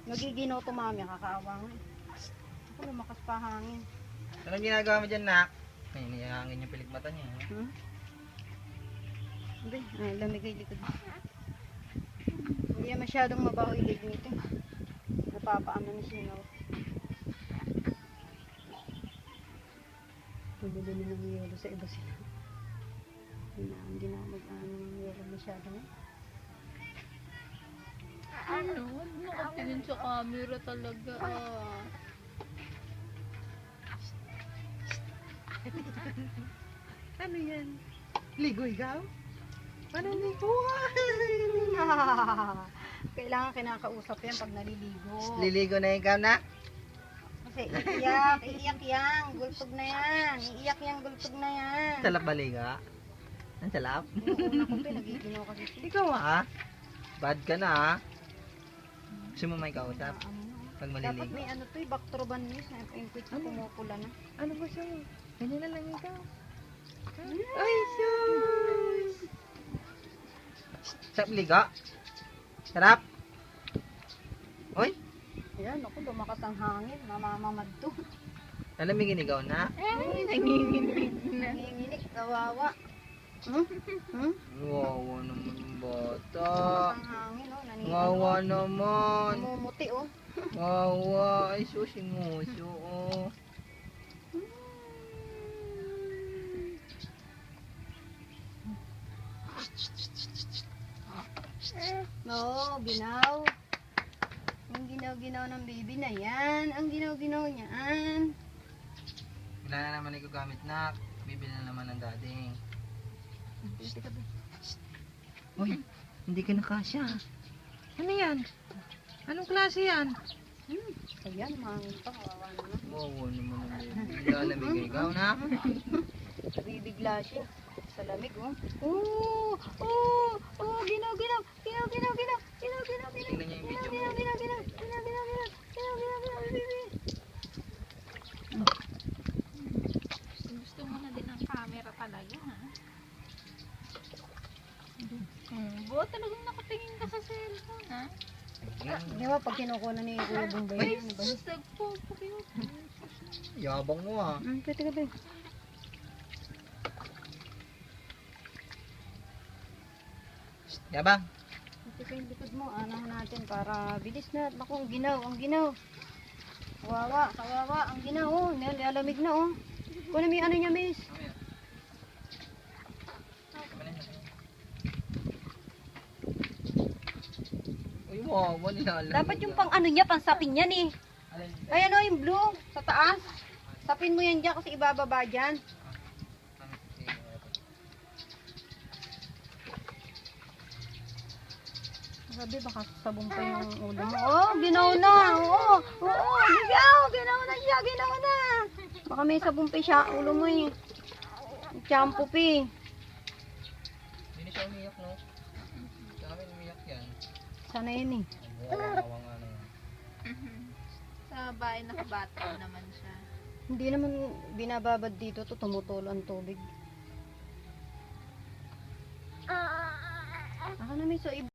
Nagiginaw to mami, kakaawa nga. Ako lumakas pa hangin. Anong ginagawa mo dyan, nak? Ay, niyahangin yung pilikmata niya. Hmm? Hindi, ay, lamig ay likod. Hindi yan masyadong mabaho ilig nito. Napapaano ni Sinaw. Pabili na ng yelo sa iba sila. Hindi na mag-ano ng yelo masyado. Ano? Nakatingin sa camera talaga. Ano yan? Ligo ikaw? Ano ligo? Kailangan kinakausap yan pag naliligo. Liligo na ikaw, nak? Kasi iiyak yan. Gultog na yan. Iiyak yan, gultog na yan. Salap baliga? Ang salap? Yung una ko pinagiginaw kasi siya. Ikaw ha? Bad ka na ha? Gusto mo may kausap? Pag Dapat maliligo? may ano to, Bactroban news na yung quit na pumupula na. Ano ba siya? Ganyan na lang ikaw. Ay, sus! Sarap liga? Sarap? Uy, Ayan, ako lumakas ang hangin. Mamamamad to. nalamigin ikaw na? Ay, nanginginig na. Nanginginig, kawawa. Hmm? Hmm? Wawa naman yung bata. Lumakas ang hangin, oh. Wawa naman. Namumuti, oh. Wawa. Ay, sus, yung nguso, oh. No, ginaw. Yung ginaw-ginaw ng baby na yan. Ang ginaw-ginaw niyan. Wala na naman ikaw gamit, nak. Bibili na naman ng dading. Uy, hindi ka nakasya. Ano yan? Anong klase yan? Ayan, mahangin pa. Kawawa naman. Wawa naman ang baby. Lalamig ka ikaw, nak. Bibigla siya. Sa lamig, oh. Oh! Oh! Oh! Ginaw, ginaw! Ginaw, ginaw, ginaw! Ginaw, ginaw, ginaw! Tingnan niya yung video Ginaw, mo. ginaw, ginaw! Ginaw, ginaw, ginaw! Ginaw, ginaw, ginaw! Baby! Gusto mo na din ang camera talaga, ha? Buo talagang nakatingin ka sa cellphone, ha? Di ba pag kinukuha ni Kuya Bombay? Ano ba? Nagpo-cute. Yabang mo ah. Pwede ka ba? Yabang. Pwede ka yung likod mo. Anahan natin para bilis na. Naku, ang ginaw, ang ginaw. Kawawa, kawawa, ang ginaw, oh. Nilalamig na, oh. Kunin mo yung ano niya, miss. Uy, wawa nilalamig. Dapat yung pang ano niya, pang sapin yan, eh. Ayan, oh, yung blue, sa taas. Sapin mo yan dyan kasi ibababa dyan. Sabi, baka sabong pa yung ulo mo. Oh, ginaw na. Oo, oo, ginaw na siya, ginaw na. Baka may sabong pa siya, ulo mo eh. Shampoo pi. Hindi siya umiyak, no? Sa amin umiyak yan. Sana yun eh. Wawa nga na yan. Sa bahay nakabata naman siya. Hindi naman binababad dito to, tumutulo ang tubig. Ako na may so